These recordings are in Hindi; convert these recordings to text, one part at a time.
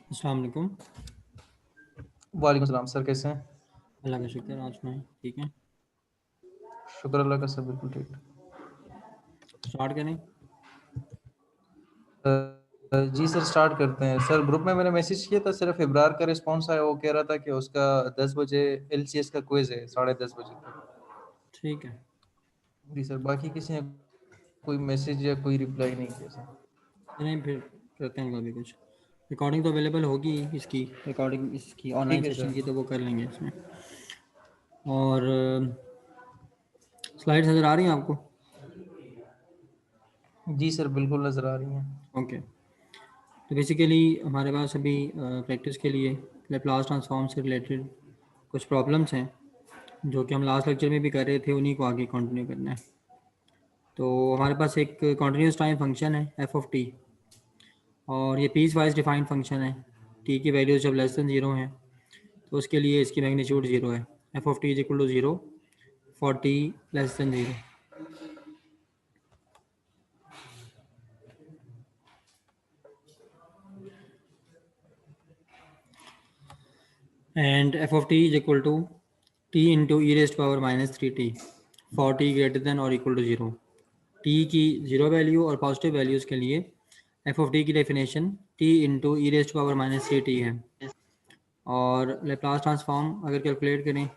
अस्सलाम वालेकुम। वालेकुम सलाम सर, कैसे हैं? अल्लाह का शुक्र, आज में ठीक है। शुक्र अल्लाह का, सब बिल्कुल ठीक। स्टार्ट करें। जी सर, स्टार्ट करते हैं। सर, ग्रुप में मैंने मैसेज किया था, सिर्फ इब्रार का रिस्पांस आया। वो कह रहा था कि उसका 10 बजे एलसीएस का क्विज है, 10:30 बजे तक। ठीक है। जी सर, बाकी किसी ने कोई मैसेज या कोई रिप्लाई नहीं किया सर। नहीं, फिर करते हैं कभी कुछ। रिकॉर्डिंग तो अवेलेबल होगी इसकी, रिकॉर्डिंग इसकी ऑनलाइन ठीक है सेशन सर। की, तो वो कर लेंगे इसमें। और स्लाइड्स नज़र आ रही हैं आपको? जी सर, बिल्कुल नज़र आ रही हैं। ओके। तो बेसिकली हमारे पास अभी प्रैक्टिस के लिए लैप्लास ट्रांसफॉर्म से रिलेटेड कुछ प्रॉब्लम्स हैं, जो कि हम लास्ट लेक्चर में भी कर रहे थे, उन्हीं को आगे कंटिन्यू करना है। तो हमारे पास एक कॉन्टीन्यूस टाइम फंक्शन है एफ ऑफ टी, और ये पीस वाइज डिफाइंड फंक्शन है। टी की वैल्यूज जब लेस दैन ज़ीरो हैं तो उसके लिए इसकी मैग्नीट्यूड ज़ीरो है। F of T is equal to zero for T less than zero. And F of T is equal to T into E raised power minus three T for T greater than और इक्वल टू ज़ीरो। टी की ज़ीरो वैल्यू और पॉजिटिव वैल्यूज़ के लिए एफ ऑफ टी की डेफिनेशन टी इंटू ई raised power minus three T है। और लेप्लास ट्रांसफॉर्म अगर कैलकुलेट करें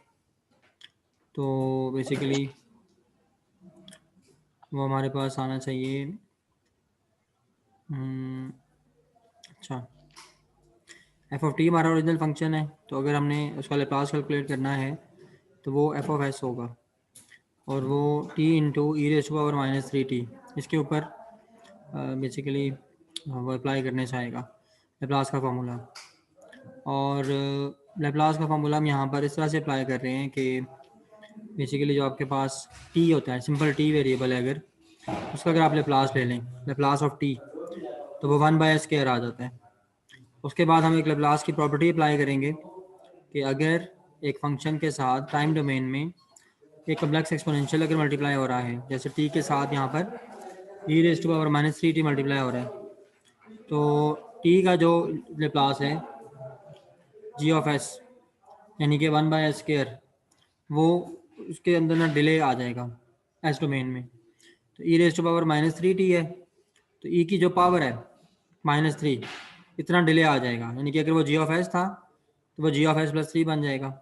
तो बेसिकली वो हमारे पास आना चाहिए। अच्छा, एफ ऑफ टी हमारा ओरिजिनल फंक्शन है, तो अगर हमने उसका लेप्लास कैलकुलेट करना है तो वो एफ ऑफ एस होगा, और वो T into E raise to power minus three T इसके ऊपर बेसिकली वो अप्लाई करने से आएगा लेप्लास का फार्मूला। और लेप्लास का फार्मूला हम यहाँ पर इस तरह से अप्लाई कर रहे हैं कि बेसिकली जो आपके पास टी होता है, सिंपल टी वेरिएबल है, अगर उसका अगर आप लेप्लास ले लें, लेप्लास ऑफ टी, तो वो वन बाय स्क्वायर आ जाता है। उसके बाद हम एक लेप्लास की प्रॉपर्टी अप्लाई करेंगे कि अगर एक फंक्शन के साथ टाइम डोमेन में एक कम्प्लेक्स एक्सपोनेंशियल अगर मल्टीप्लाई हो रहा है, जैसे टी के साथ यहाँ पर E raise to power minus three T multiply हो रहा है, तो टी का जो लेप्लास है जी ऑफ एस, यानी कि वन बाय स्क्वायर, वो उसके अंदर ना डिले आ जाएगा एस डोमेन में। तो E raise to power minus three T है, तो ई की जो पावर है माइनस थ्री, इतना डिले आ जाएगा, यानी कि अगर वो जी ऑफ एस था तो वो जी ऑफ एस प्लस थ्री बन जाएगा,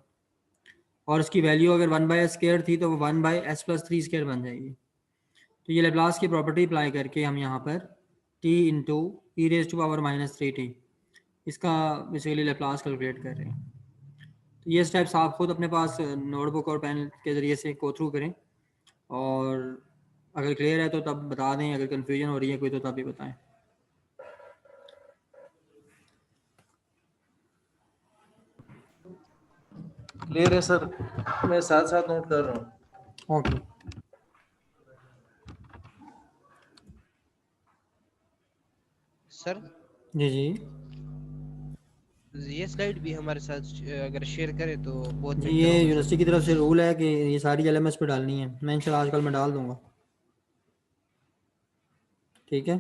और उसकी वैल्यू अगर वन बाय स्क्वायर थी तो वो one by S plus three square बन जाएगी। तो ये लेप्लास की प्रॉपर्टी अप्लाई करके हम यहाँ पर T into E raise to power minus three T, इसका बेसिकली लेप्लास कैलकुलेट कर रहे हैं। तो ये स्टेप्स आप खुद अपने पास नोटबुक और पेन के ज़रिए से गो थ्रू करें, और अगर क्लियर है तो तब बता दें, अगर कन्फ्यूजन हो रही है कोई तो तब भी बताएं। क्लियर है सर, मैं साथ साथ नोट कर रहा हूँ। ओके। सर, जी जी ये स्लाइड भी हमारे साथ अगर शेयर करें तो बहुत जी, बेहतर ये होगा सर। यूनिवर्सिटी की तरफ से रूल है कि ये सारी एलएमएस पे डालनी है। मैं इंशाल्लाह आजकल मैं डाल दूंगा। ठीक है,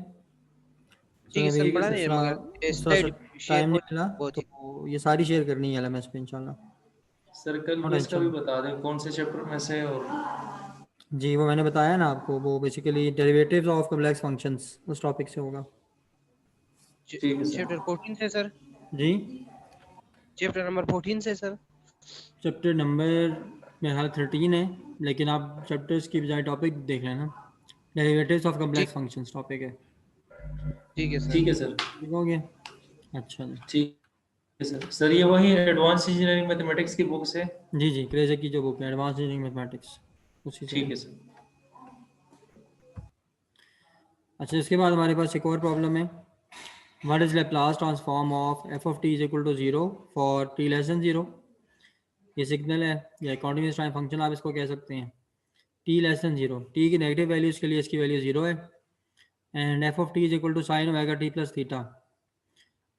ठीक उसमें है अभी सर, बड़ा उस नहीं मगर तरह उस तरह से स्लाइड शेयर टाइम हो नहीं जाए मिला, तो बहुत ही। तो ये सारी शेयर करनी है एलएमएस पे इंशाल्लाह। सर्कल नो को इसका भी टेंशन। बता दें कौन से चैप्टर में से। और जी, वो मैंने बताया ना आपको, वो basically derivatives of complex functions उस टॉपिक से होगा। ठीक है चैप्टर सर। 14 से सर, जी, चैप्टर नंबर 14 से सर। चैप्टर नंबर मेरा ख्याल 13 है, लेकिन आप चैप्टर्स की बजाय टॉपिक देख लेना। डेरिवेटिव्स ऑफ ठीक, कॉम्प्लेक्स फंक्शंस टॉपिक है। ठीक है सर। ठीक है सर। ठीक हो गया? अच्छा जी। ठीक है सर। सर, ये वही एडवांस इंजीनियरिंग मैथमेटिक्स की बुक से। जी जी, क्रेजर की जो बुक है एडवांस इंजीनियरिंग मैथमेटिक्स, उसी से ठीक है। है सर। अच्छा, इसके बाद हमारे पास एक और प्रॉब्लम है। What is Laplace transform of F of T is equal to zero for T less than zero. ये सिग्नल है या कॉन्टिन्यूस टाइम फंक्शन आप इसको कह सकते हैं। T less than zero, T की नेगेटिव वैल्यूज़ के लिए इसकी वैल्यू जीरो है, and F of T is equal to sine omega T plus theta,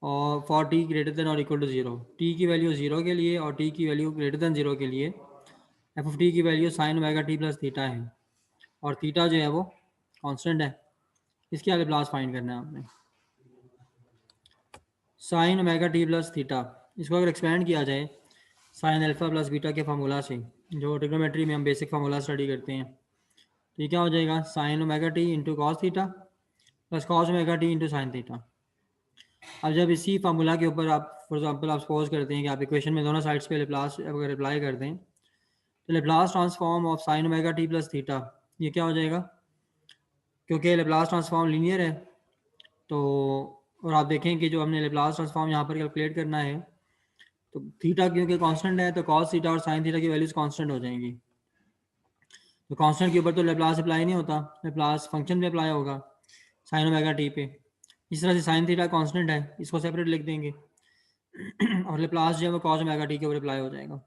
और फॉर टी ग्रेटर देन और इक्वल टू जीरो। टी की वैल्यू जीरो के लिए और टी की वैल्यू ग्रेटर देन जीरो के लिए एफ ऑफ टी की value sign omega T plus theta है, और थीटा जो है वो कांस्टेंट है। इसके आगे प्लास फाइंड करना है आपने। Sign omega T plus theta, इसको अगर एक्सपेंड किया जाए साइन अल्फा प्लस बीटा के फार्मूला से, जो ट्रिग्नोमेट्री में हम बेसिक फार्मूला स्टडी करते हैं, तो ये क्या हो जाएगा, sign omega T into cos theta plus cos omega T into sine theta. अब जब इसी फार्मूला के ऊपर आप फॉर एग्जांपल आप सपोज करते हैं कि आप इक्वेशन में दोनों साइड्स पे लेप्लास अगर अप्लाई कर दें, तो Laplace transform of sine omega T plus theta, ये क्या हो जाएगा, क्योंकि लेप्लास ट्रांसफॉर्म लीनियर है, तो और आप देखें कि जो हमने लेप्लास ट्रांसफॉर्म यहाँ पर कैलकुलेट करना है, तो थीटा क्योंकि कांस्टेंट है तो कॉस थीटा और साइन थीटा की वैल्यूज कांस्टेंट हो जाएंगी। तो कांस्टेंट के ऊपर तो लेप्लास अप्लाई नहीं होता, लेप्लास फंक्शन पे अप्लाई होगा साइन ओमेगा टी पे। इस तरह से साइन थीटा कांस्टेंट है, इसको सेपरेट लिख देंगे और लेप्लास जो है वो कॉस ओमेगा टी के ऊपर अप्लाई हो जाएगा।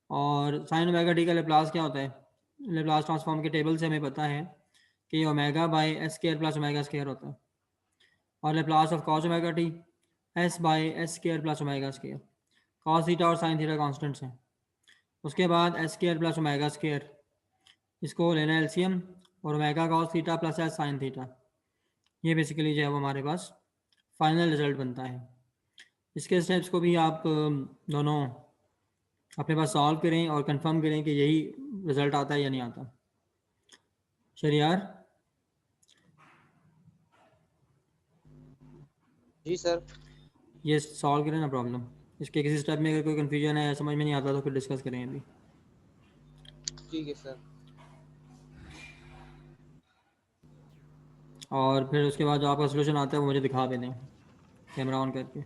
और साइन ओमेगा टी का लेप्लास क्या होता है, लेप्लास ट्रांसफॉर्म के टेबल से हमें पता है कि omega by S square plus omega square होता है, और Laplace of cos omega T S by S square plus omega square. Cos theta और साइन थीटा कांस्टेंट्स हैं। उसके बाद S square plus omega square, इसको लेना एलसीएम, और omega cos theta plus S sine theta, ये बेसिकली जो है वो हमारे पास फाइनल रिजल्ट बनता है। इसके स्टेप्स को भी आप दोनों अपने पास सॉल्व करें और कंफर्म करें कि यही रिजल्ट आता है या नहीं आता। शरियार जी सर। ये सॉल्व करें ना प्रॉब्लम, इसके किसी स्टेप में अगर कोई कन्फ्यूजन है या समझ में नहीं आता तो फिर डिस्कस करें अभी। ठीक है सर। और फिर उसके बाद जो आपका सोल्यूशन आता है वो मुझे दिखा दें कैमरा ऑन करके।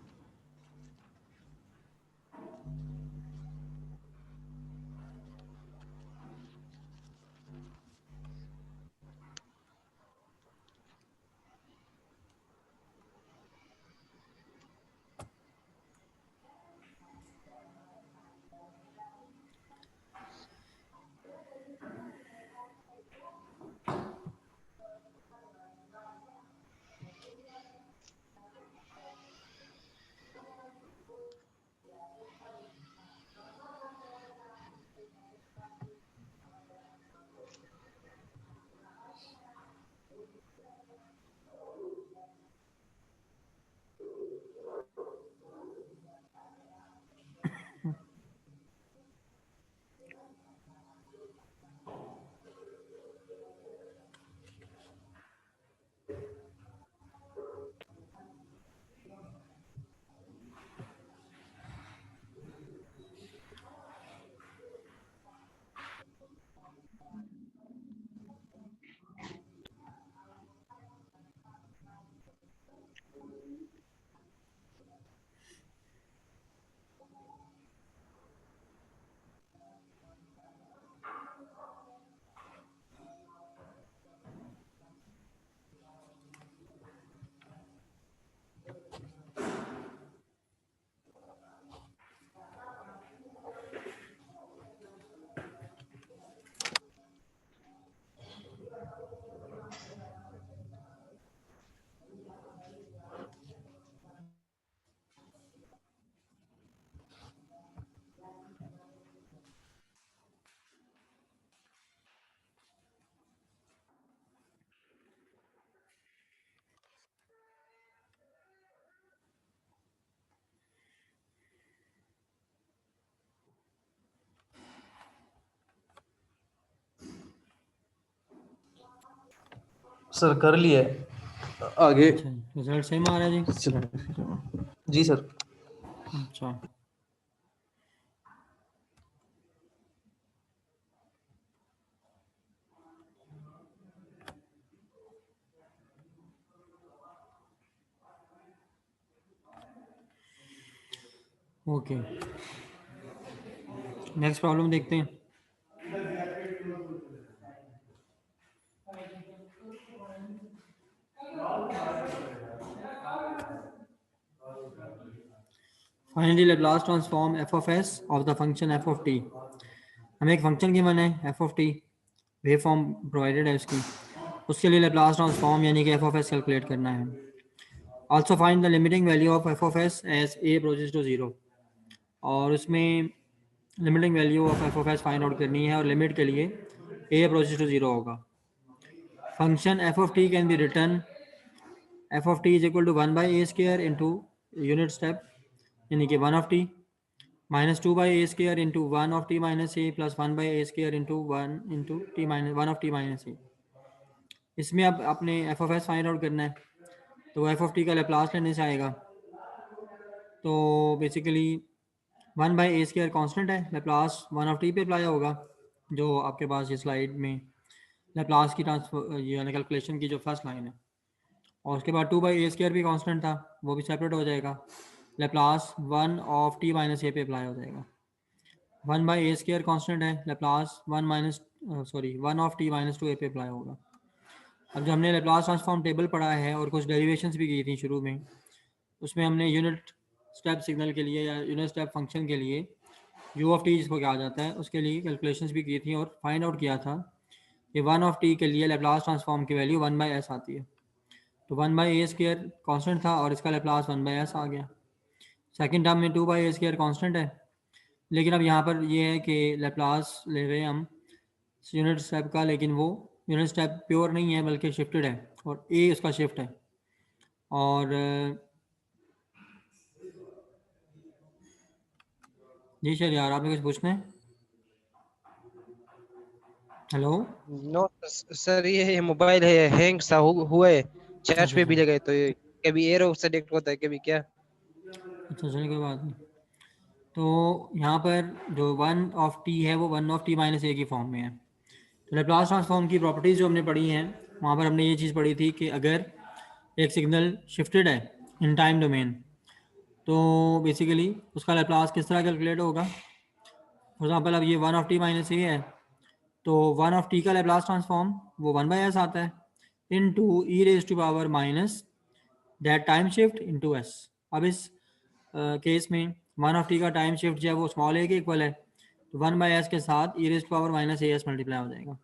सर कर लिए आगे। अच्छा रिजल्ट सेम आ रहा है जी। जी सर। अच्छा ओके, नेक्स्ट प्रॉब्लम देखते हैं। Find the Laplace transform F of S of the function F of T. हमें एक फंक्शन गिवन है F of T, wave form provided है उसकी, उसके लिए लैप्लास ट्रांसफॉर्म यानी कि एफ ऑफ एस कैलकुलेट करना है। Also find the limiting value of F of S as A approaches to zero, और उसमें limiting value of F of S find out करनी है और लिमिट के लिए ए अप्रोचेस टू जीरो होगा। Function F of T can be written F of T is equal to 1 by A square into unit step, यानी कि 1 of T minus 2 by A square into 1 of T minus A plus 1 by A square into 1 into T minus 1 of T minus A. इसमें अब अपने F of S find out करना है, तो एफ ऑफ टी का लैप्लास लेने से आएगा। तो basically 1 by A square constant है, लैप्लास 1 ऑफ टी पे अप्लाई होगा, जो आपके पास ये स्लाइड में लैप्लास की ट्रांसफर ये कैलकुलेशन की जो फर्स्ट लाइन है। और उसके बाद 2 बाई ए स्केयर भी कांस्टेंट था, वो भी सेपरेट हो जाएगा, लैप्लास 1 ऑफ टी माइनस ए पे अप्लाई हो जाएगा। 1 बाई ए स्केयर कांस्टेंट है, लैप्लास 1 ऑफ टी माइनस 2 ए पे अप्लाई होगा। अब जो हमने लैप्लास ट्रांसफॉर्म टेबल पढ़ा है और कुछ डेरिवेशंस भी की थी शुरू में, उसमें हमने यूनिट स्टेप सिग्नल के लिए या यूनिट स्टेप फंक्शन के लिए यू ऑफ टी जिसको कहा जाता है, उसके लिए कैलकुलेशंस भी की थी और फाइंड आउट किया था कि 1 ऑफ टी के लिए लैप्लास ट्रांसफॉर्म की वैल्यू 1 बाई एस आती है। तो 1 बाई ए स्केयर कॉन्स्टेंट था और इसका लैप्लास 1 बाई एस आ गया। सेकेंड टर्म में 2 बाई ए स्केयर कॉन्स्टेंट है, लेकिन अब यहाँ पर ये है कि लैप्लास ले रहे हैं हम यूनिट स्टेप का, लेकिन वो यूनिट स्टेप प्योर नहीं है बल्कि शिफ्टेड है और ए उसका शिफ्ट है। और जी सर यार आपने कुछ पूछना है? हेलो। नो सर, ये मोबाइल है हैंग सा हुआ है, चार्ज अच्छा पे भी अच्छा लगा है, तो ये कभी एरो सेलेक्ट होता है, कभी क्या। अच्छा, चलिए कोई बात नहीं। तो यहाँ पर जो 1 ऑफ टी है वो 1 ऑफ टी माइनस ए की फॉर्म में है। तो लैप्लास ट्रांसफॉर्म की प्रॉपर्टीज़ जो हमने पढ़ी हैं, वहाँ पर हमने ये चीज़ पढ़ी थी कि अगर एक सिग्नल शिफ्टेड है इन टाइम डोमेन, तो बेसिकली उसका लैप्लास किस तरह कैलकुलेट होगा। फॉर एग्जांपल अब ये 1 ऑफ टी माइनस ए है, तो 1 ऑफ टी का लैप्लास ट्रांसफॉर्म वो 1 बाई एस आता है into E raise to power minus that time shift into S. अब इस केस में 1 ऑफ टी का टाइम शिफ्ट जो है वो स्मॉल ए के इक्वल है, तो 1 बाई एस के साथ E raise to power minus A S multiply हो जाएगा,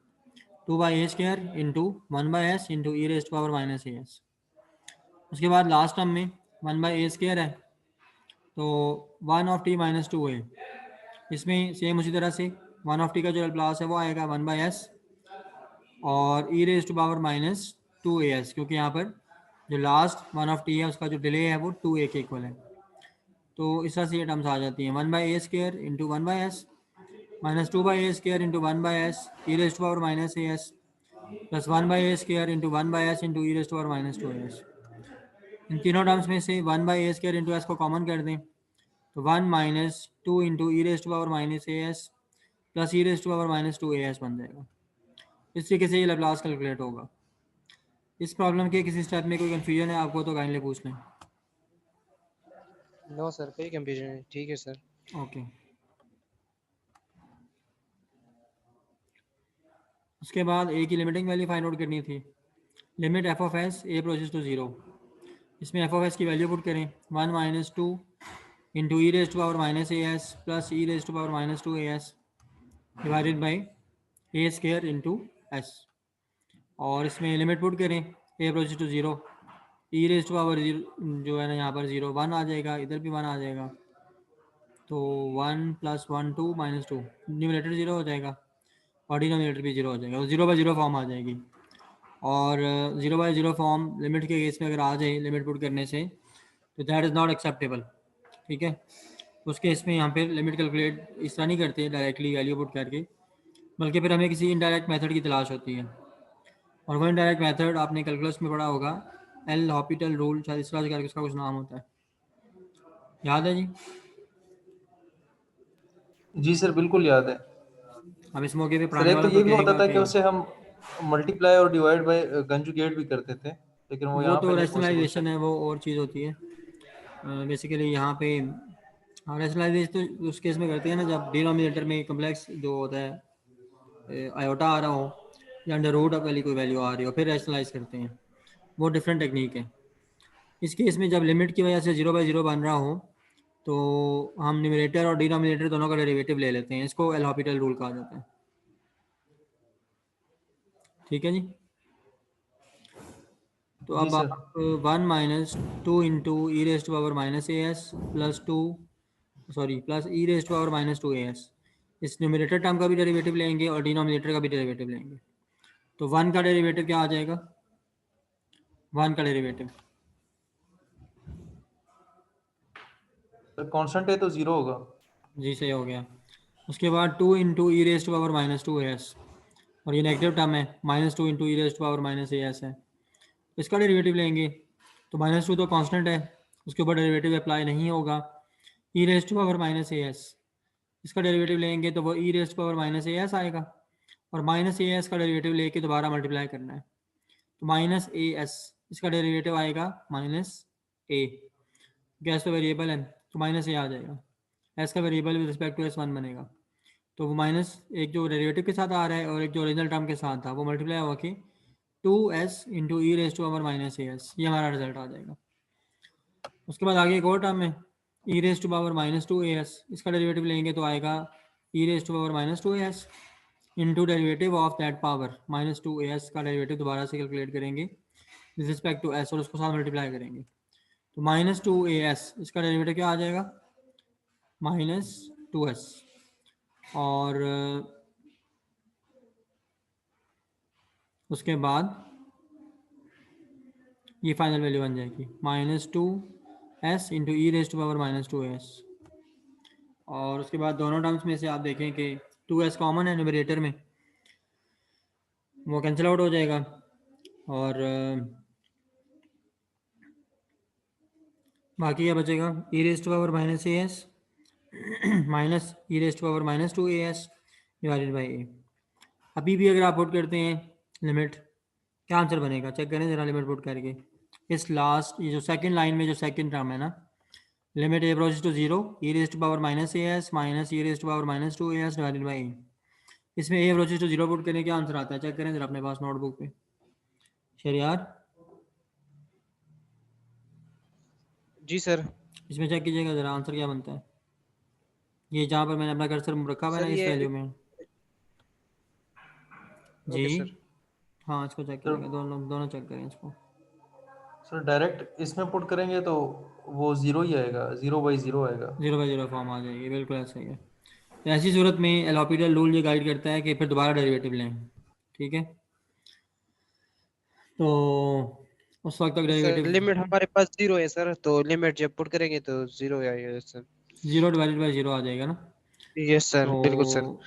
2 by A square into 1 by S into E raise to power minus A S. उसके बाद लास्ट टर्म में 1 बाई ए स्क्वायर है, तो 1 ऑफ टी माइनस 2 ए, इसमें सेम उसी तरह से 1 ऑफ टी का जो लैप्लास है वो आएगा 1 बाई एस और E raise to power minus 2 A S, क्योंकि यहाँ पर जो लास्ट 1 ऑफ टी है उसका जो डिले है वो 2 ए के इक्वल है। तो इस तरह से ये टर्म्स आ जाती हैं 1 by A square into 1 by s minus 2 by A square into 1 by s e raise to power minus A S plus 1 by A square into 1 by S into E raise to power minus 2 A s. इन तीनों टर्म्स में से 1 by A square into s को कॉमन कर दें, तो 1 minus 2 into E raise to power minus A S plus E raise to power minus 2 A S बन जाएगा। इस तरीके से ये लैप्लास कैलकुलेट होगा। इस प्रॉब्लम के किसी स्टेप में कोई कन्फ्यूजन है आपको तो काइंडली पूछ लें। नो सर, कोई कंफ्यूजन नहीं, ठीक है सर। ओके। उसके बाद ए की लिमिटिंग वैल्यू फाइंड आउट करनी थी। Limit F of s a approaches to 0, इसमें एफ ऑफ एस की वैल्यू पुट करें 1 minus 2 into E raise to power minus A S plus E raise to power minus 2 A s divided by A square into s. और इसमें लिमिट पुट करें a approaches to 0, e raise to power जो है ना यहाँ पर 0 1 आ जाएगा, इधर भी 1 आ जाएगा, तो 1 प्लस 1 2 माइनस 2, न्यूमरेटर 0 हो जाएगा और डिनोमिनेटर भी 0 हो जाएगा, 0 बाई 0 फॉर्म आ जाएगी। और 0 बाई 0 फॉर्म लिमिट के केस में अगर आ जाए लिमिट पुट करने से, तो दैट इज़ नॉट एक्सेप्टेबल। ठीक है, उस केस में यहाँ पे लिमिट कैलकुलेट इस तरह नहीं करते डायरेक्टली वैल्यू पुट करके, बल्कि फिर हमें किसी इनडायरेक्ट मेथड की तलाश होती है। और वो इनडायरेक्ट मेथड आपने कैलकुलस में पढ़ा होगा, एल हॉपिटल रूल, शायद इस तरह से करके उसका कुछ नाम होता है, याद है जी? जी सर बिल्कुल याद है अब इस मौके पे सर। पढ़ाने एक तो वाला ये तो भी होता कहेगा था कि कि उसे हम मल्टीप्लाई और डिवाइड बाय कंजुगेट भी करते थे, लेकिन वो वो यहाँ तो पे नहीं पॉसिबल था। रैशनलाइजेशन है, वो और चीज़ होती है। बेसिकली यहाँ पे रैशनलाइजेशन तो उस केस में करते हैं ना जब डिनोमिनेटर में कम्प्लेक्स जो होता है आयोटा आ रहा हो या अंडर रूट वाली कोई वैल्यू आ रही हो, फिर रैशनलाइज करते हैं, वो डिफरेंट टेक्निक है। इस केस में जब लिमिट की वजह से 0 बाई 0 बन रहा हो, तो हम न्यूमरेटर और डिनोमिनेटर दोनों का डेरिवेटिव ले लेते हैं, इसको एल हॉपिटल रूल कहा जाता है। ठीक है जी। तो जी अब सर। आप 1 minus 2 into E raise to power minus A S plus plus E raise to power minus 2 A S, इस न्यूमरेटर टर्म का भी डेरिवेटिव लेंगे और डिनोमिनेटर का भी डेरिवेटिव लेंगे, तो 1 का डेरिवेटिव क्या आ जाएगा, 1 का डेरिवेटिव सर कांस्टेंट है तो 0 होगा। जी सही हो गया। उसके बाद 2 इंटू ई raised power minus two s, और ये नेगेटिव टर्म है, -2 इंटू ई रेस्ट पावर माइनस ए एस है। इसका डेरिवेटिव लेंगे तो -2 तो कांस्टेंट है, उसके ऊपर डेरिवेटिव अप्लाई नहीं होगा। ई रेस्ट पावर माइनस ए एस, इसका डेरिवेटिव लेंगे तो वो ई रेस्ट पावर माइनस ए एस आएगा, और माइनस ए एस का डेरिवेटिव लेके दोबारा मल्टीप्लाई करना है, तो माइनस ए एस, इसका डेरिवेटिव आएगा माइनस ए, गैस तो वेरिएबल है तो माइनस ए आ जाएगा, एस का variable with respect to s 1 बनेगा, तो वो माइनस एक जो डेरिवेटिव के साथ आ रहा है और एक जो ओरिजिनल टर्म के साथ था वो मल्टीप्लाई हुआ कि 2s into E raise to power minus A S, ये हमारा रिजल्ट आ जाएगा। उसके बाद आगे एक और टर्म है e raise to power minus two a s, इसका डेरिवेटिव लेंगे तो आएगा e raise to power minus two a s into derivative of that power minus two a s का डेरिवेटिव दोबारा से कैलकुलेट करेंगे विद रिस्पेक्ट टू एस और उसको साथ मल्टीप्लाई करेंगे, तो माइनस टू ए एस, इसका डेरिवेटिव क्या आ जाएगा माइनस टू एस, और उसके बाद ये फाइनल वैल्यू बन जाएगी -2s into E raise to power -2s। और उसके बाद दोनों टर्म्स में से आप देखें कि 2s कॉमन है न्यूमरेटर में, वो कैंसिल आउट हो जाएगा, और बाकी क्या बचेगा e raise to power -as minus e raise to power -2as divided by a. अभी भी अगर आप पुट करते हैं लिमिट, क्या आंसर बनेगा चेक करें ज़रा लिमिट पुट करके। इस लास्ट ये जो सेकंड लाइन में जो सेकंड टर्म है ना, limit a approaches to 0 e raise to power -as minus e raise to power -2as divided by a, इसमें ए अप्रोचेस टू 0 पुट करने क्या आंसर आता है चेक करें ज़रा अपने पास नोटबुक पे। शरियार जी सर। इसमें चेक कीजिएगा ज़रा आंसर क्या बनता है। ये जहाँ पर मैंने अपना कर्सर रखा हुआ है सर ना इस ये वैल्यू में जी, ओके सर। हाँ इसको चेक करेंगे, दोनों चेक करें इसको। सर डायरेक्ट इसमें पुट करेंगे तो वो 0 ही आएगा, 0/0 आएगा। 0/0 फॉर्म आ जाएगी, बिल्कुल ऐसा ही है। तो ऐसी सूरत में एल हॉपिटल रूल ये गाइड करता है कि फिर दोबारा डेरिवेटिव लें, ठीक है। तो उस वक्त तक सर डेरिवेटिव लिमिट हमारे पास 0 है सर, तो लिमिट जब पुट करेंगे तो 0 आएगा सर। 0 डिवाइडेड बाई 0 आ जाएगा ना, यस सर, बिल्कुल सर। तो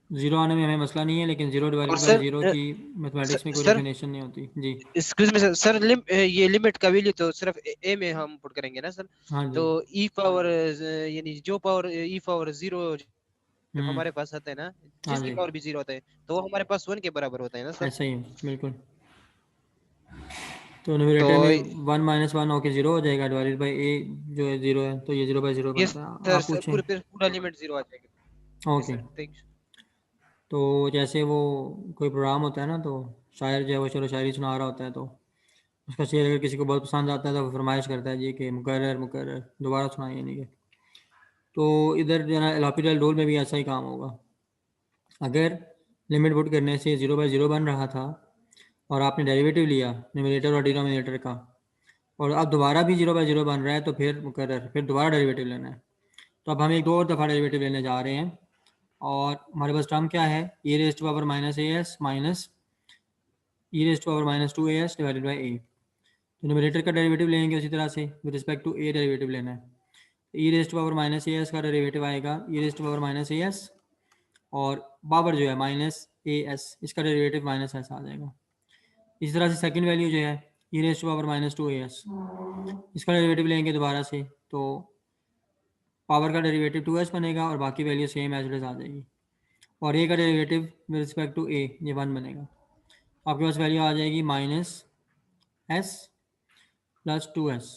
0 आने में हमें मसला नहीं है, लेकिन 0 और डिवाइडेड बाई सर 0 की मैथमेटिक्स में कोई सर डेफिनेशन नहीं होती जी। एक्सक्यूज मी सर, ये लिमिट का वैल्यू तो सिर्फ ए में हम पुट करेंगे ना सर? हाँ जी। तो ई पावर यानी जो पावर ई पावर 0 जब हम्म, हमारे पास आता है ना, हाँ जिसकी जी पावर भी 0 होता है, तो वो हमारे पास 1 के बराबर होता है ना सर? ऐसा ही है बिल्कुल। तो तो न्यूमरेटर में 1 - 1 होके 0 हो जाएगा, डिवाइडेड बाई ए जो है 0 है, तो ये 0/0 ये बनता है। सर आप पूछें। पूरा लिमिट 0 आ जाएगा। Yes okay, sir, thank you. तो जैसे वो कोई प्रोग्राम होता है ना, तो शायर जो है वो चलो शायरी सुना रहा होता है, तो उसका शेर अगर किसी को बहुत पसंद आता है तो वो फरमाइश करता है जी कि मुकर्रर मुकर्रर दोबारा सुनाइए, नहीं कि तो इधर जो है ना एल हॉपिटल रूल में भी ऐसा ही काम होगा। अगर लिमिट पुट करने से 0/0 बन रहा था और आपने डेरिवेटिव लिया न्यूमरेटर और डिनोमिनेटर का, और अब दोबारा भी 0/0 बन रहा है, तो फिर मुकर्रर फिर दोबारा डेरिवेटिव लेना है। तो अब हम एक दो और दफ़ा डेरिवेटिव लेने जा रहे हैं, और हमारे पास टर्म क्या है ई raise to power -as minus e raise to power -2as divided by a. तो न्यूमरेटर का डेरिवेटिव लेंगे उसी तरह से with respect to a derivative लेना है, ई रेज़ टू पावर -as का डेरिवेटिव आएगा e raise to power -as, और पावर जो है -as, इसका डेरिवेटिव -s आ जाएगा। इसी तरह से सेकंड वैल्यू जो है ई रेज़ टू पावर -2as, इसका डेरिवेटिव लेंगे दोबारा से, तो पावर का डेरिवेटिव 2s बनेगा और बाकी value same as it is आ जाएगी, और ए का derivative with respect to a ये 1 बनेगा। आपके पास वैल्यू आ जाएगी -s + 2s,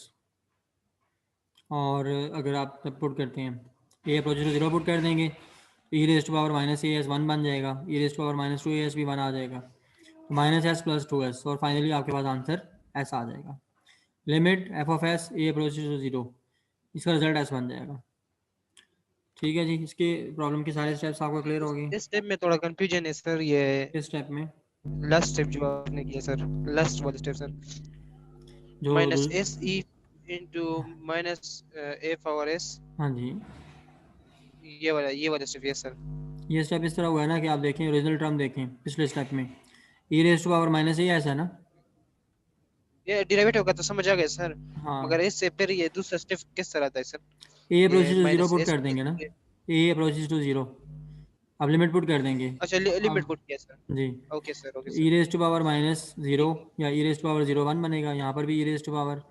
और अगर आप तब पुट करते हैं ए अप्रोच टू 0 पुट कर देंगे तो E raise to power -as 1 बन जाएगा, E raise to power -2as भी 1 आ जाएगा, तो -s + 2s, और फाइनली आपके पास आंसर s आ जाएगा। Limit f(s) A approach to 0, इसका रिजल्ट s बन जाएगा। ठीक है जी, इसके प्रॉब्लम के सारे स्टेप्स आपको क्लियर हो गए। इस स्टेप में थोड़ा कंफ्यूजन है सर, ये इस स्टेप में लास्ट स्टेप जो आपने किया सर, लास्ट वाला स्टेप सर, जो -se into -a power s, हाँ जी, ये वाला स्टेप। Yes sir. ये स्टेप इस तरह हुआ है ना कि आप देखें ओरिजिनल टर्म देखें पिछले स्टेप में E raise to power -as है ना, ये डेरिवेटिव का तो समझ आ गया सर, हाँ मगर इससे फिर ये दूसरा स्टेप किस तरह आता है सर? ए ये approaches to zero minus put s कर देंगे ना, ए अप्रोचेस टू जीरो, अब लिमिट पुट कर देंगे। अच्छा लिमिट अब पुट किया सर। जी, okay sir, okay e sir. Raise to power minus zero ठीक है। या e raise to power zero one बनेगा, यहाँ पर भी e raise to power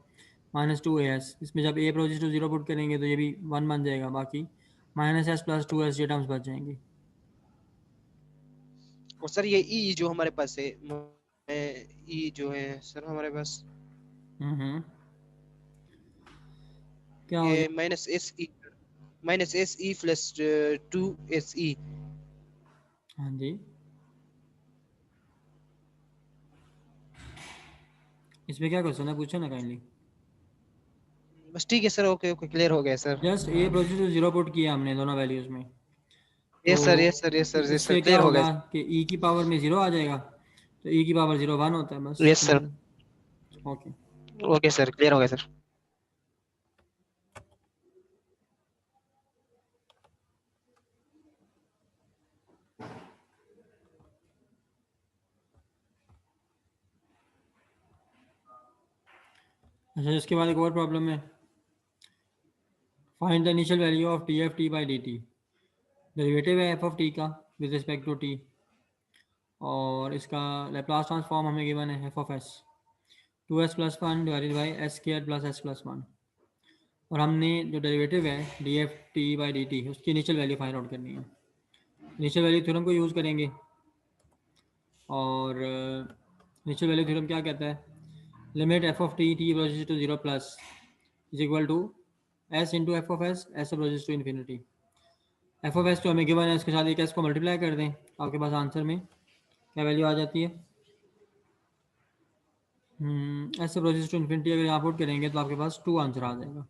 minus two a s, इसमें जब a approaches to zero put करेंगे तो ये भी वन बन जाएगा, बाकी minus S plus two S ये टर्म्स बच जाएंगी। और सर ये ई जो हमारे पास है, ई जो है सर हमारे पास, हम्म, क्या हो ये जाए? Minus S E plus 2 SE। हाँ जी, इसमें क्या क्वेश्चन है, पूछो ना काइंडली। बस ठीक है सर, ओके ओके, क्लियर हो गया sir. Just A approaches to zero put किया हमने दोनों वैल्यूज में, तो yes sir, yes sir, yes sir, yes sir, इससे क्या क्लियर हो होगा गया। कि ई की पावर में जीरो आ जाएगा, तो ई की पावर जीरो वन होता है, बस yes sir, simple. Okay, okay sir, clear हो गया सर। अच्छा इसके बाद एक और प्रॉब्लम है, find the initial value of T F T by D T, derivative है एफ ऑफ टी का विद रिस्पेक्ट टू टी, और इसका लैप्लास ट्रांसफॉर्म हमें गिवन है F of S, two S plus one divided by S square plus S plus one, और हमने जो डेरिवेटिव है D F T by D T उसकी इनिशियल वैल्यू फाइंड आउट करनी है। इनिशियल वैल्यू थ्योरम को यूज़ करेंगे, और इनिशियल वैल्यू थ्योरम क्या कहता है, limit F of T approaches to zero plus is equal to S into F of S, S approaches to infinity. F of S जो हमें गिवन है उसके साथ एक एस को मल्टीप्लाई कर दें, आपके पास आंसर में क्या वैल्यू आ जाती है, एस अप्रोचेस टू इन्फिनिटी अगर यहाँ पुट करेंगे तो आपके पास टू आंसर आ जाएगा।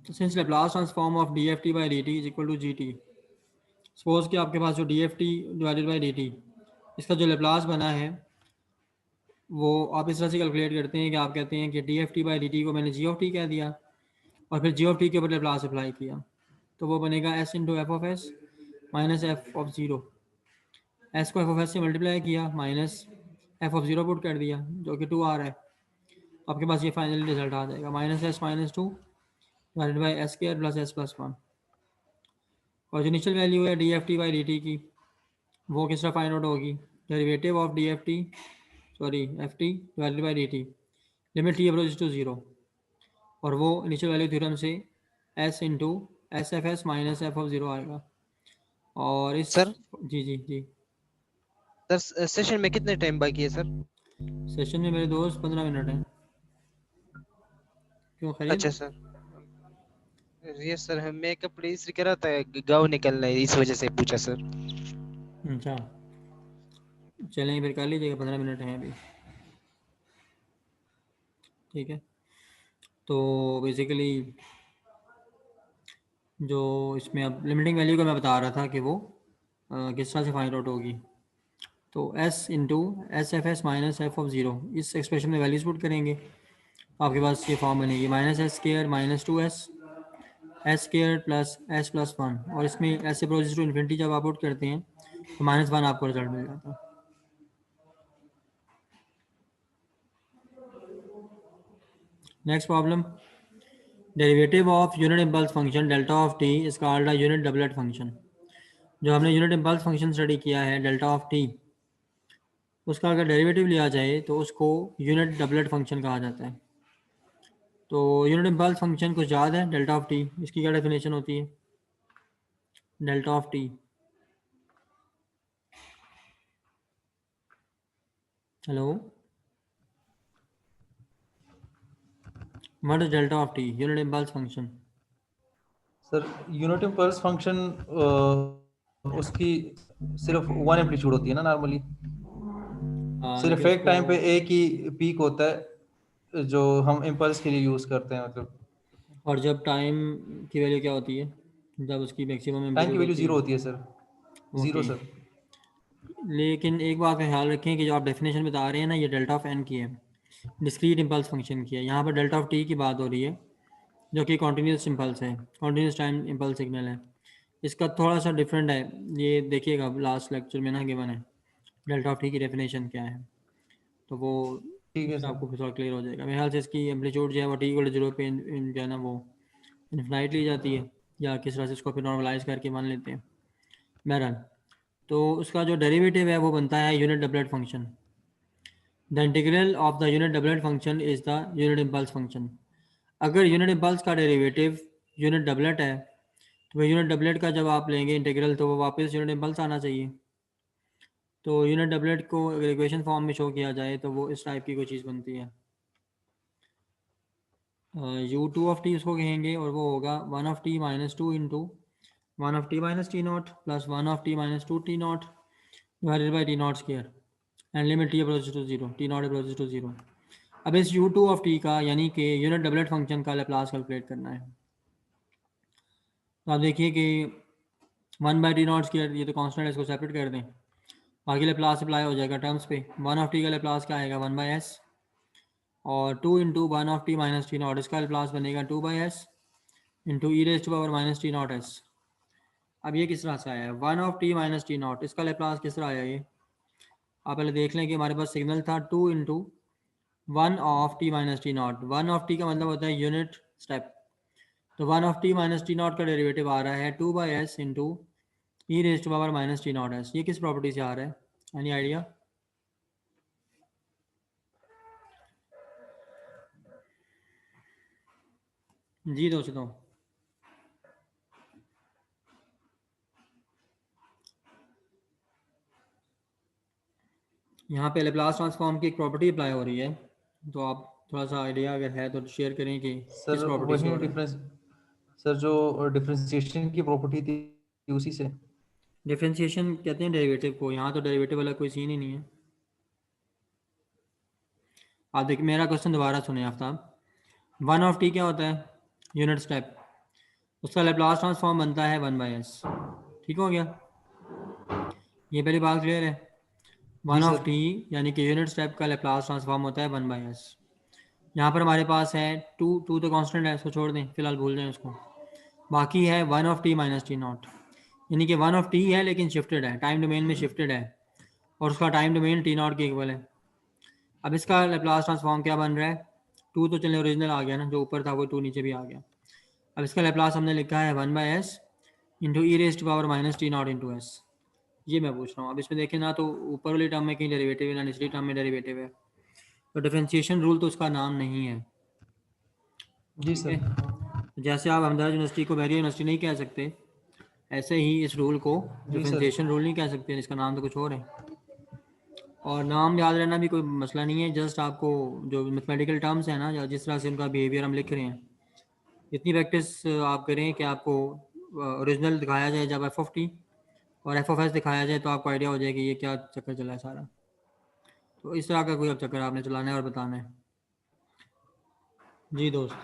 तो since Laplace transform of D F T by D T is equal to G T, suppose कि आपके पास जो D F T divided by D T इसका जो लैप्लास बना है वो आप इस तरह से कैलकुलेट करते हैं कि आप कहते हैं कि D F T by D T को मैंने जी ऑफ टी कह दिया, और फिर जी ऑफ टी के ऊपर लैप्लास अप्लाई किया, तो वो बनेगा S into F of S minus F of zero, S को एफ ऑफ एस से मल्टीप्लाई किया minus F of zero put कर दिया जो कि टू आ रहा है, आपके पास ये फाइनल रिजल्ट आ जाएगा minus S minus two divided by S square plus S plus one. और जो इनिशियल वैल्यू है D F T by D T की वो किस तरह फाइंड आउट होगी, derivative of D F T sorry F T divided by D T, limit T approach to zero, और वो इनिशियल वैल्यू थ्योरम से S into S F S minus F of zero आएगा। और इस सर जी जी जी, सर सेशन में कितने टाइम बाकी है सर? सेशन में मेरे दोस्त 15 मिनट हैं, क्यों खैरियत? अच्छा सर, ये सर मैं कपड़े इस्त्री कर रहा था, गाँव निकलना है, इस वजह से पूछा सर। अच्छा चलें फिर कर लीजिएगा, 15 मिनट हैं अभी, ठीक है। तो बेसिकली जो इसमें अब लिमिटिंग वैल्यू का मैं बता रहा था कि वो किस तरह से फाइंड आउट होगी, तो s into S F S minus F of zero, इस एक्सप्रेशन में वैल्यूज पुट करेंगे तो आपके पास ये फॉर्म बनेगी minus S square minus two S square plus S plus one, और इसमें एस अप्रोचेस टू इन्फिनिटी जब आप पुट करते हैं तो माइनस वन आपको रिजल्ट मिल जाता है। Next problem, derivative of unit impulse function delta of T is called a unit doublet function. जो हमने यूनिट इम्पल्स फंक्शन स्टडी किया है डेल्टा ऑफ टी, उसका अगर डेरिवेटिव लिया जाए तो उसको यूनिट डबलेट फंक्शन कहा जाता है। तो यूनिट इम्पल्स फंक्शन कुछ याद है, डेल्टा ऑफ टी इसकी क्या डेफिनेशन होती है, delta of T, hello, what is delta of T unit impulse function? Sir unit impulse function उसकी सिर्फ वन एम्पलीट्यूड होती है ना नॉर्मली, सिर्फ लेकिन एक टाइम पे उसको, एक ही पीक होता है जो हम इम्पल्स के लिए यूज करते हैं, मतलब और जब टाइम की वैल्यू क्या होती है, जब उसकी मैक्सिमम टाइम की एम्पलीट्यूड वैल्यू होती जीरो है? होती है सर, जीरो ओके, सर। लेकिन एक बात का ख्याल रखें कि जो आप डेफिनेशन बता रहे हैं ना ये डेल्टा ऑफ एन की है, डिस्क्रीट इम्पल्स फंक्शन की है, यहाँ पर डेल्टा ऑफ टी की बात हो रही है जो कि कॉन्टीन्यूस इम्पल्स है, कॉन्टीन्यूस टाइम इम्पल्स सिग्नल है। इसका थोड़ा सा डिफरेंट है, ये देखिएगा लास्ट लेक्चर में ना गिवन है डेल्टा ऑफ टी की डेफिनेशन क्या है, तो वो ठीक है इससे सर। आपको थोड़ा क्लियर हो जाएगा। मेरे ख्याल से इसकी एम्पलीट्यूड जो है वो टी इक्वल 0 पे जो है ना वो इन्फिनाइट ली जाती है, या किस तरह से इसको फिर नॉर्मलाइज करके मान लेते हैं। बहरहाल तो उसका जो डेरिवेटिव है वो बनता है unit doublet function. The integral of the unit doublet function is the unit impulse function. अगर यूनिट इम्पल्स का डेरिवेटिव यूनिट डबलेट है तो यूनिट डबलेट का जब आप लेंगे इंटीग्रल तो वो वापस यूनिट इम्पल्स आना चाहिए। तो यूनिट डबलेट को अगर इक्वेशन फॉर्म में शो किया जाए तो वो इस टाइप की कोई चीज़ बनती है। u2 ऑफ टी उसको कहेंगे और वो होगा 1 of T minus 2 into 1 of T minus T naught plus 1 of T minus 2 T naught divided by T naught square and limit T approaches to zero, T naught approaches to zero. अब इस u2 ऑफ टी का यानी कि यूनिट डबलेट फंक्शन का लैप्लास कैलकुलेट करना है। तो आप देखिए कि 1 बाई टी नॉट स्क्वायर, ये तो कांस्टेंट है, इसको सेपरेट कर दें, बाकी लैप्लास अप्लाई हो जाएगा टर्म्स पे। 1 ऑफ टी का लैप्लास क्या आएगा 1 बाई एस, और 2 into 1 of T minus T naught, इसका लैप्लास बनेगा 2 by S into E raise to power minus T naught S. अब ये किस तरह से आया है 1 of T minus T naught, इसका लैप्लास किस तरह आया ये आप पहले देख लें कि हमारे पास सिग्नल था 2 into 1 of T minus T naught. 1 of T का मतलब होता है यूनिट स्टेप, तो 1 of T minus T naught का डेरिवेटिव आ रहा है 2 by S into E raise to power minus T naught S. ये किस प्रॉपर्टी से आ रहा है, एनी आइडिया? जी दोस्तों, यहाँ पे लैप्लास ट्रांसफॉर्म की एक प्रॉपर्टी अप्लाई हो रही है, तो आप थोड़ा सा आइडिया अगर है तो शेयर करें कि किस सर प्रॉपर्टी से वही हो रहा है। डिफरेंस, सर जो डिफरेंशिएशन की प्रॉपर्टी थी उसी से। डिफरेंशिएशन कहते हैं डेरिवेटिव को, यहाँ तो डेरिवेटिव वाला कोई सीन ही नहीं है। आप देखिए मेरा क्वेश्चन दोबारा सुने आफ्ताब। 1 ऑफ टी क्या होता है यूनिट स्टेप, उसका लैप्लास ट्रांसफॉर्म बनता है 1 बाई एस। ठीक हो गया, ये पहली बात क्लियर है। जी 1 ऑफ सर। टी यानी कि यूनिट स्टेप का लैप्लास ट्रांसफॉर्म होता है 1 बाई एस। यहाँ पर हमारे पास है 2, 2 तो कांस्टेंट है, इसको छोड़ दें फिलहाल, भूल जाएं उसको। बाकी है 1 of T minus T not, यानी कि 1 ऑफ टी है लेकिन शिफ्टेड है, टाइम डोमेन में शिफ्टेड है, और उसका टाइम डोमेन टी नॉट के इक्वल है। अब इसका लैप्लास ट्रांसफॉर्म क्या बन रहा है, 2 तो चले ओरिजिनल आ गया ना, जो ऊपर था वो 2 नीचे भी आ गया। अब इसका लैप्लास हमने लिखा है 1 by S into E raise to power minus T naught into S. ये मैं पूछ रहा हूँ। अब इसमें देखें ना तो ऊपर वाली टर्म में कहीं डेरिवेटिव है ना निचली टर्म में डेरिवेटिव है, तो डिफरेंशिएशन रूल तो उसका नाम नहीं है। जी ठीक सर। है, जैसे आप अहमदाबाद यूनिवर्सिटी को बैरियर यूनिवर्सिटी नहीं कह सकते, ऐसे ही इस रूल को जी सर। डिफरेंशिएशन रूल नहीं कह सकते, इसका नाम तो कुछ और है। और नाम याद रहना भी कोई मसला नहीं है, जस्ट आपको जो मैथमेटिकल टर्म्स हैं ना या जिस तरह से उनका बिहेवियर हम लिख रहे हैं, इतनी प्रैक्टिस आप करें कि आपको ओरिजिनल दिखाया जाए जब एफ ऑफ टी और एफ ऑफ एस दिखाया जाए तो आपको आइडिया हो जाए कि ये क्या चक्कर चला है सारा। तो इस तरह का कोई अब चक्कर आपने चलाना है और बताना है। जी दोस्त,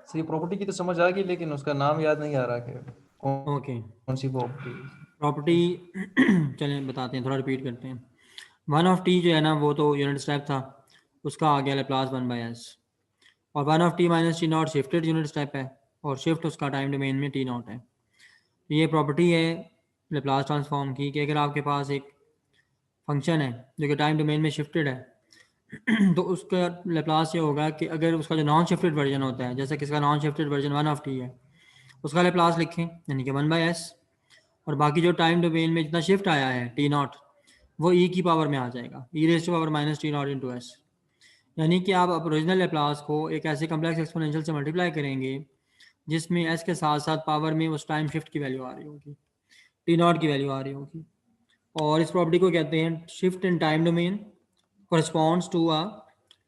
सर ये प्रॉपर्टी की तो समझ आ गई, लेकिन उसका नाम याद नहीं आ रहा कि कौन ओके कौन सी प्रॉपर्टी। प्रॉपर्टी चलें बताते हैं, थोड़ा रिपीट करते हैं। 1 ऑफ टी जो है ना वो तो यूनिट स्टेप था, उसका आ गया लैप्लास 1 बाई एस, और 1 of T minus T not shifted unit step है, और शिफ्ट उसका टाइम डोमेन में टी नॉट है। तो ये प्रॉपर्टी है लैप्लास ट्रांसफॉर्म की कि अगर आपके पास एक फंक्शन है जो कि टाइम डोमेन में शिफ्टेड है तो उसका लैप्लास ये होगा कि अगर उसका जो नॉन शिफ्टेड वर्जन होता है, जैसे किसका non shifted version 1 of T है, उसका लैप्लास लिखें यानी कि 1 बाई एस, और बाकी जो टाइम डोमेन में जितना शिफ्ट आया है टी नॉट वो ई की पावर में आ जाएगा, E raise to power minus T naught into S. यानी कि आप ओरिजिनल लैप्लास को एक ऐसे कम्प्लेक्स एक्सपोनेंशियल से मल्टीप्लाई करेंगे जिसमें एस के साथ साथ पावर में उस टाइम शिफ्ट की वैल्यू आ रही होगी, टी नॉट की वैल्यू आ रही होगी। और इस प्रॉपर्टी को कहते हैं shift in time domain corresponds to a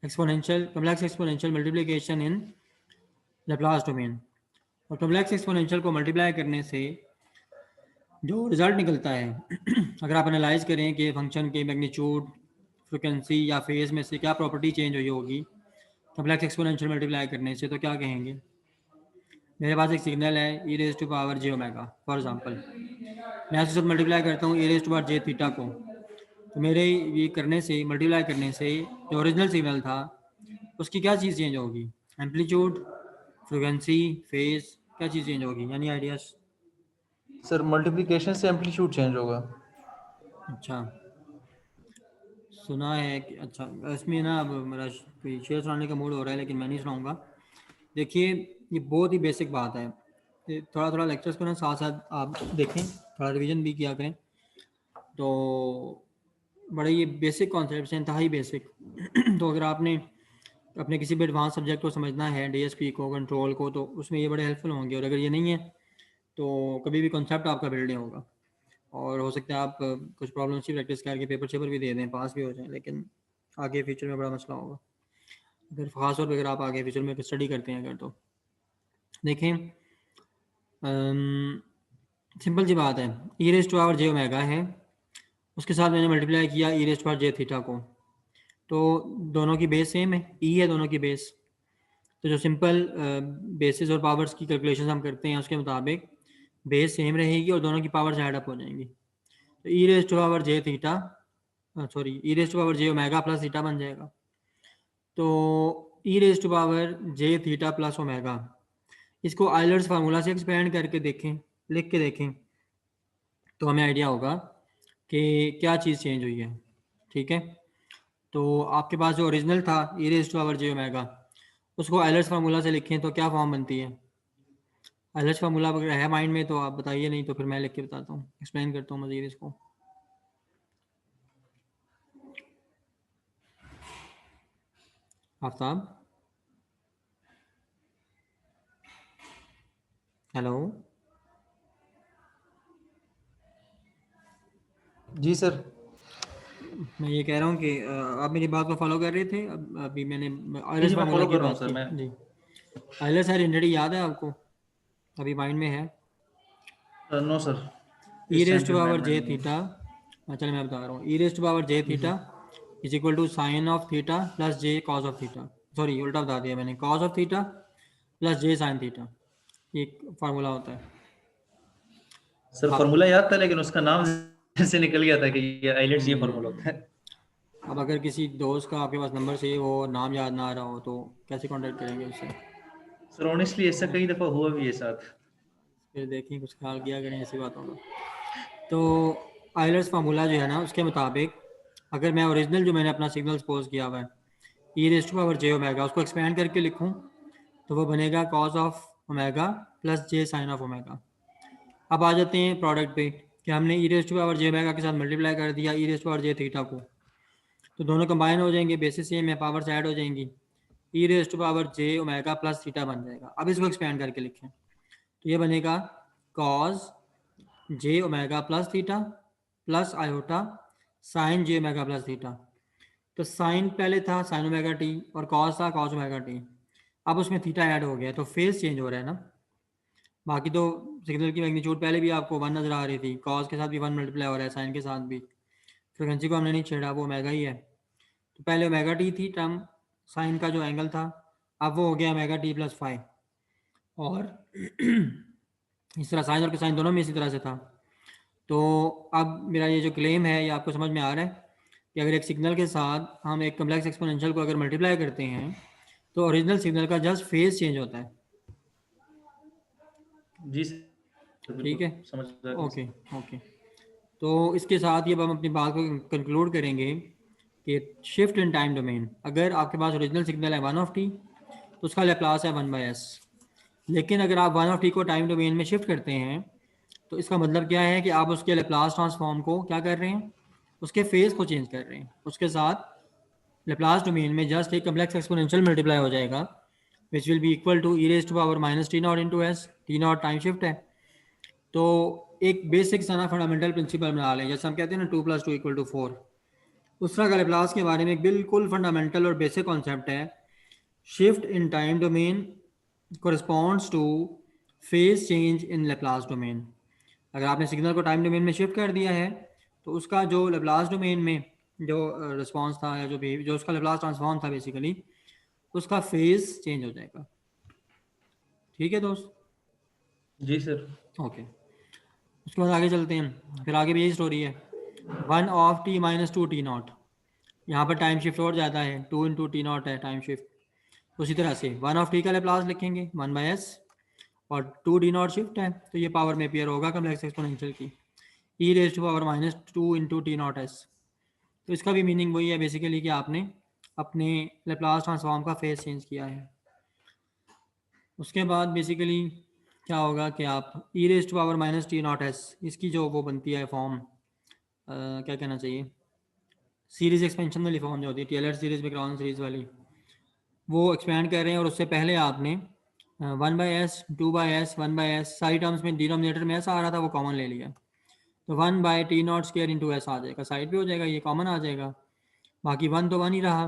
exponential complex exponential multiplication in Laplace domain। और complex exponential को मल्टीप्लाई करने से जो रिजल्ट निकलता है अगर आप एनालाइज करें कि फंक्शन के मैग्नीट्यूड, फ्रिक्वेंसी या फेज में से क्या प्रॉपर्टी चेंज हुई होगी कम्प्लेक्स एक्सपोनेंशियल मल्टीप्लाई करने से, तो क्या कहेंगे। मेरे पास एक सिग्नल है ई raise to power J omega for example, मैं इसके साथ मल्टीप्लाई करता हूँ E raise to power J theta को, तो मेरे ये करने से मल्टीप्लाई करने से जो ओरिजिनल सिग्नल था उसकी क्या चीज़ चेंज होगी, एम्पलीट्यूड, फ्रिक्वेंसी, फेज, क्या चीज़ चेंज होगी, यानी आइडियाज। सर मल्टीप्लिकेशन से एम्पलीट्यूड चेंज होगा। अच्छा, सुना है कि अच्छा इसमें ना अब मेरा कोई शेयर सुनाने का मूड हो रहा है लेकिन मैं नहीं सुनाऊंगा। देखिए ये बहुत ही बेसिक बात है, ये थोड़ा थोड़ा लेक्चर्स को ना साथ साथ आप देखें, थोड़ा रिवीजन भी किया करें, तो बड़े ये बेसिक कॉन्सेप्ट हैं, इंतहाई बेसिक। तो अगर आपने अपने किसी भी एडवांस सब्जेक्ट को समझना है, डीएसपी को, कंट्रोल को, तो उसमें ये बड़े हेल्पफुल होंगे। और अगर ये नहीं है तो कभी भी कॉन्सेप्ट आपका बिल्ड नहीं होगा, और हो सकता है आप कुछ प्रॉब्लम्स की प्रैक्टिस करके पेपर शेपर भी दे दें, पास भी हो जाएं, लेकिन आगे फ्यूचर में बड़ा मसला होगा अगर खास तौर पर अगर आप आगे फ्यूचर में स्टडी करते हैं अगर। तो देखें सिंपल सी बात है, e raise to power j omega है, उसके साथ मैंने मल्टीप्लाई किया e raise to power j theta को, तो दोनों की बेस सेम है, ई है दोनों की बेस। तो जो सिंपल बेसिस और पावर्स की कैलकुलेशन हम करते हैं उसके मुताबिक बेस सेम रहेगी और दोनों की पावर्स ऐड अप हो जाएंगी। तो e raise to power J theta, sorry e raise to power J omega plus theta बन जाएगा। तो e raise to power J theta plus omega, इसको आइलर्स फार्मूला से एक्सपेंड करके देखें, लिख के देखें, तो हमें आइडिया होगा कि क्या चीज़ चेंज हुई है। ठीक है, तो आपके पास जो ओरिजिनल था e raise to power J omega, उसको आइलर्स फार्मूला से लिखें तो क्या फॉर्म बनती है। आइलर्स फार्मूला अगर है माइंड में तो आप बताइए, नहीं तो फिर मैं लिख के बताता हूँ, एक्सप्लेन करता हूँ मज़ीद इसको। आफ्ताब, हेलो। जी सर। मैं ये कह रहा हूँ कि आप मेरी बात को फॉलो कर रहे थे। अभी मैंने जी आइलर्स जी मैं फार्मूला फॉलो की कर रहा हूँ बात सर। मैं की जी। आइलर्स आइडेंटिटी याद है आपको, अभी माइंड में है। नो सर, ई इस रेज टाइम टू पे पावर माइंड में जे नहीं है। थीटा, चलो मैं बता रहा हूँ, e raise to power j जी theta is equal to sine of theta plus j cos of theta, sorry उल्टा बता दिया मैंने, cos of theta plus j sine theta, एक फार्मूला होता है। सर आप फॉर्मूला याद था लेकिन उसका नाम से निकल गया था कि ये आइलेट्स ये फॉर्मूला होता है। अब अगर किसी दोस्त का आपके पास नंबर सेव हो और नाम याद ना आ रहा हो तो कैसे कांटेक्ट करेंगे उससे। सर ऑनेस्टली ऐसा कई दफ़ा हुआ भी है साथ। फिर देखें, कुछ ख्याल किया करें ऐसी बातों का। तो आइलर्स फार्मूला जो है ना, उसके मुताबिक अगर मैं ओरिजिनल जो मैंने अपना सिग्नल सपोज किया हुआ है e raise to power J omega, उसको एक्सपेंड करके लिखूं तो वो बनेगा cos of omega plus j sine of omega. अब आ जाते हैं प्रोडक्ट पे कि हमने e raise to power J omega के साथ मल्टीप्लाई कर दिया e raise to power J theta को, तो दोनों कंबाइन हो जाएंगे, बेसिस सेम है, पावर्स ऐड हो जाएंगी, e raise to power J omega plus theta बन जाएगा। अब इसको एक्सपेंड करके लिखें तो ये बनेगा cos j omega plus theta plus iota sine j omega plus theta. तो साइन पहले था साइन ओमेगा टी और कॉस था कॉस ओमेगा टी, अब उसमें थीटा ऐड हो गया तो फेज चेंज हो रहा है ना। बाकी तो सिग्नल की मैग्नीट्यूड पहले भी आपको वन नजर आ रही थी, कॉस के साथ भी वन मल्टीप्लाई हो रहा है, साइन के साथ भी, फ्रिक्वेंसी को हमने नहीं छेड़ा, वो ओमेगा ही है। तो पहले ओमेगा टी थी टर्म, साइन का जो एंगल था, अब वो हो गया ओमेगा टी प्लस फाइव। और इस तरह साइन और के साइन दोनों में इसी तरह से था। तो अब मेरा ये जो क्लेम है ये आपको समझ में आ रहा है कि अगर एक सिग्नल के साथ हम एक कम्प्लेक्स एक्सपोनेंशियल को अगर मल्टीप्लाई करते हैं तो ओरिजिनल सिग्नल का जस्ट फेज चेंज होता है। जी सर ठीक बिल्कुल है, समझ आ गया ओके सर। ओके। तो इसके साथ ये अब हम अपनी बात को कंक्लूड करेंगे कि शिफ्ट इन टाइम डोमेन, अगर आपके पास ओरिजिनल सिग्नल है वन ऑफ टी तो उसका लेप्लास है वन बाई एस। लेकिन अगर आप वन ऑफ टी को टाइम डोमेन में शिफ्ट करते हैं तो इसका मतलब क्या है कि आप उसके लेप्लास ट्रांसफॉर्म को क्या कर रहे हैं, उसके फेज को चेंज कर रहे हैं। उसके साथ लेप्लास डोमेन में जस्ट एक कम्प्लेक्स एक्सपोनेंशियल मल्टीप्लाई हो जाएगा which will be equal to E raise to power minus T naught into S, T naught time shift है। तो एक बेसिक सा ना फंडामेंटल प्रिंसिपल बना लें, जैसे हम कहते हैं ना two plus two equal to four, उस तरह का लेप्लास के बारे में एक बिल्कुल फंडामेंटल और बेसिक कॉन्सेप्ट है। Shift in time domain corresponds two phase change in Laplace domain. अगर आपने सिग्नल को टाइम डोमेन में शिफ्ट कर दिया है तो उसका जो लेप्लास डोमेन में जो रिस्पॉन्स था या जो उसका लेप्लास ट्रांसफॉर्म था बेसिकली, उसका फेज चेंज हो जाएगा। ठीक है दोस्त, जी सर। ओके। उसके बाद आगे चलते हैं, फिर आगे भी यही स्टोरी है, one of T minus two T not, यहाँ पर टाइम शिफ्ट और ज़्यादा है, टू इंटू टी नॉट है टाइम शिफ्ट। उसी तरह से वन ऑफ टी का लेप्लास लिखेंगे वन बाई एस, और टू डी नॉट शिफ्ट है तो ये पावर में पेयर होगा कम्प्लेक्स एक्सपोनेंशियल की, e raise to power minus two into t naught s. तो इसका भी मीनिंग वही है बेसिकली कि आपने अपने लेप्लास ट्रांसफॉर्म का फेस चेंज किया है। उसके बाद बेसिकली क्या होगा कि आप e raise to power minus T naught s, इसकी जो वो बनती है फॉर्म, क्या कहना चाहिए, सीरीज एक्सपेंशन वाली फॉर्म जो होती है टेलर सीरीज मैकलॉरिन सीरीज वाली, वो एक्सपेंड कर रहे हैं। और उससे पहले आपने 1/s 2/s 1/s सारी टर्म्स में डिनोमिनेटर में एस आ रहा था वो कॉमन ले लिया, तो 1/t0² इंटू एस आ जाएगा, साइड पे हो जाएगा, ये कॉमन आ जाएगा, बाकी 1 तो 1 ही रहा।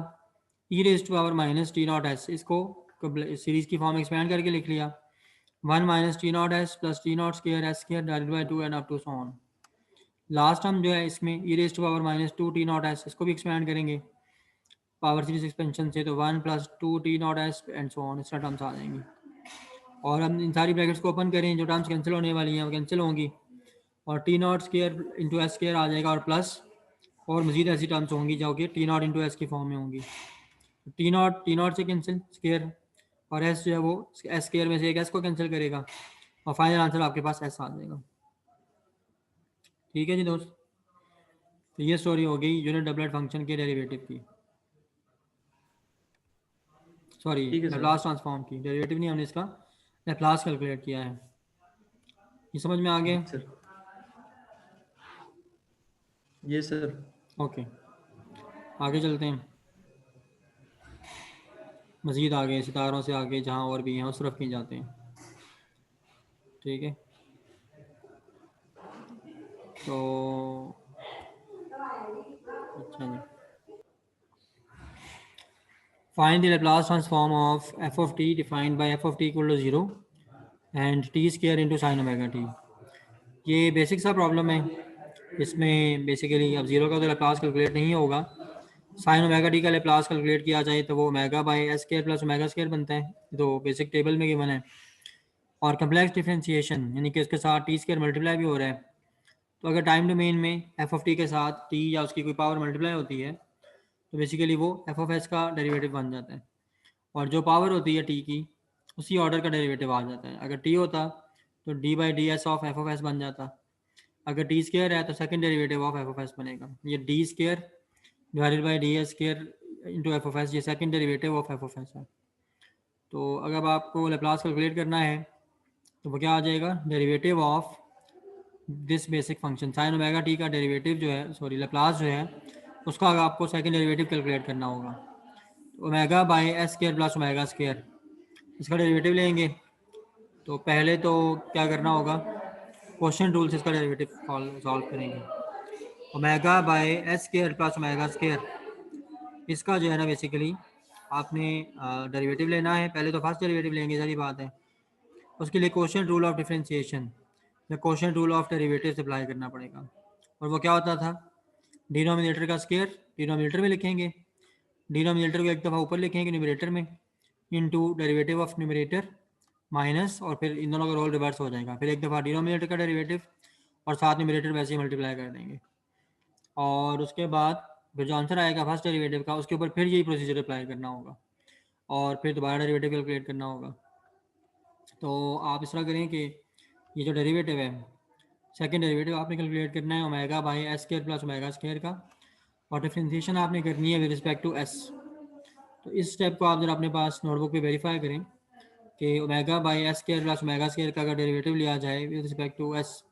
E raise to power minus T naught s, इसको सीरीज की फॉर्म एक्सपेंड करके लिख लिया, 1 minus T naught s plus t naught square s square divided by 2 and up to so on. Last term जो है इसमें e raise to power minus 2t0s, इसको भी एक्सपेंड करेंगे पावर सीरीज एक्सपेंशन से, तो 1 plus 2t0s and so on, इस तरह टर्म्स आ जाएंगी। और हम इन सारी ब्रैकेट्स को ओपन करें, जो टर्म्स कैंसिल होने वाली हैं वो कैंसिल होंगी, और t naught square into s square आ जाएगा, और प्लस और मजीद ऐसी टर्म्स होंगी जो कि टी नॉट इंटू एस की फॉर्म में होंगी। टी नॉट से कैंसिल स्क्र, और एस जो है वो एस स्क्र में से एक एस को कैंसिल करेगा, और फाइनल आंसर आपके पास एस आ जाएगा। ठीक है जी दोस्त, तो ये स्टोरी हो गई यूनिट डबलेट फंक्शन के डेरिवेटिव की, सॉरी ठीक है सर। लैप्लास ट्रांसफॉर्म की, डेरिवेटिव नहीं, हमने इसका लैप्लास कैलकुलेट किया है। ये समझ में आ गया? सर ये सर। ओके, आगे चलते हैं, मज़ीद आगे सितारों से आगे जहाँ और भी हैं उस तरफ कहीं जाते हैं। ठीक है, तो अच्छा जी, find the Laplace transform of F of t defined by f of t equal to 0 and t square into sine omega t. ये बेसिक सा प्रॉब्लम है, इसमें बेसिकली अब जीरो का तो लैप्लास कैलकुलेट नहीं होगा, साइन ओमेगा टी का लैप्लास कैलकुलेट किया जाए तो वो omega by S square plus omega square बनता है, तो बेसिक टेबल में गिवन है। और कम्प्लेक्स डिफरेंशिएशन यानी कि उसके साथ टी स्क्वायर मल्टीप्लाई भी हो रहा है, तो अगर टाइम डोमेन में एफ ऑफ टी के साथ टी या उसकी कोई पावर मल्टीप्लाई होती है तो बेसिकली वो एफ ऑफ एस का डेरिवेटिव बन जाता है, और जो पावर होती है टी की उसी ऑर्डर का डेरिवेटिव आ जाता है। अगर टी होता तो d by d s of F of s बन जाता, अगर टी स्क्वायर है तो second derivative of F of s बनेगा, ये d square divided by d s square into F of s, ये second derivative of F of s है। तो अगर आपको लैप्लास कैलकुलेट करना है तो वो क्या आ जाएगा, derivative of this basic function sine omega T का डेरिवेटिव जो है, सॉरी लैप्लास जो है उसका आपको सेकंड डेरिवेटिव कैलकुलेट करना होगा, तो omega by S square plus omega square, इसका डेरिवेटिव लेंगे। तो पहले तो क्या करना होगा, क्वेश्चन रूल से इसका डेरिवेटिव सॉल्व करेंगे। Omega by S square plus omega square, इसका जो है ना बेसिकली आपने डेरिवेटिव लेना है, पहले तो फर्स्ट डेरिवेटिव लेंगे, सारी बात है। उसके लिए क्वेश्चन रूल ऑफ डिफरेंशिएशन या question rule of derivative apply करना पड़ेगा, और वो क्या होता था, डिनोमिनेटर का स्क्वायर डिनोमिनेटर में लिखेंगे, डिनोमिनेटर को एक दफ़ा ऊपर लिखेंगे न्यूमरेटर में, into derivative of numerator minus, और फिर इन दोनों का रोल रिवर्स हो जाएगा, फिर एक दफ़ा डिनोमिनेटर का डेरिवेटिव और साथ न्यूमरेटर वैसे ही मल्टीप्लाई कर देंगे, और उसके बाद फिर जो आंसर आएगा फर्स्ट डेरिवेटिव का उसके ऊपर फिर यही प्रोसीजर अप्लाई करना होगा, और फिर दोबारा डेरिवेटिव कैलकुलेट करना होगा। तो आप इस तरह करें कि ये जो डेरिवेटिव है सेकंड डेरिवेटिव आपने कैलकुलेट करना है omega by S square plus omega square का, और डिफरेंशिएशन आपने करनी है विद रिस्पेक्ट टू एस। तो इस स्टेप को आप जरा अपने पास नोटबुक पे वेरीफाई करें कि omega by S square plus omega square का अगर डेरिवेटिव लिया जाए विद रिस्पेक्ट टू एस,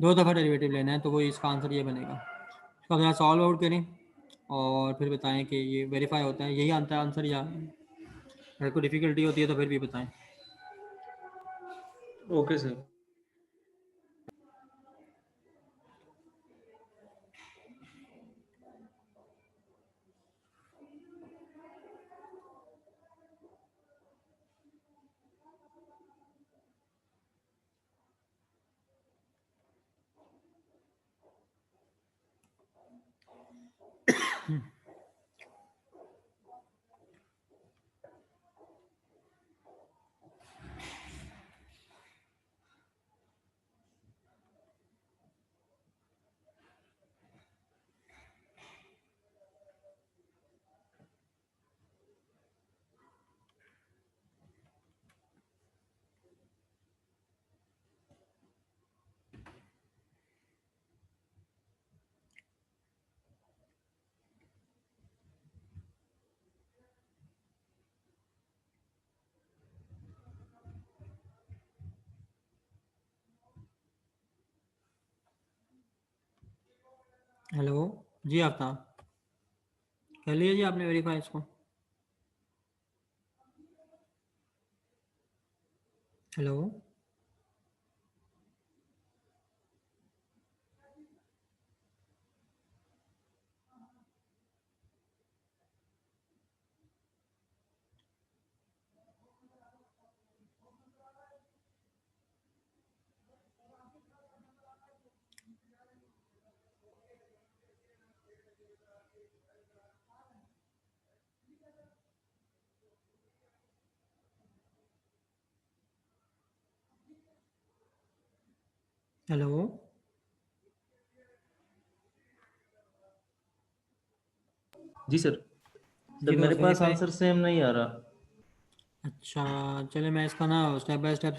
दो दफ़ा डेरिवेटिव लेना है, तो वो इसका आंसर ये बनेगा। इसको आप जरा सॉल्व आउट करें और फिर बताएं कि ये वेरीफाई होता है, यही आता है आंसर, या अगर कोई डिफ़िकल्टी होती है तो फिर भी बताएं। Okay sir. हेलो जी आफ्ताब, कर लिया जी आपने वेरीफाई इसको? हेलो हेलो जी सर। जी मेरे दोस्त पास वेरीफाई। आंसर सेम नहीं आ रहा। अच्छा चले मैं इसका ना स्टेप बाय स्टेप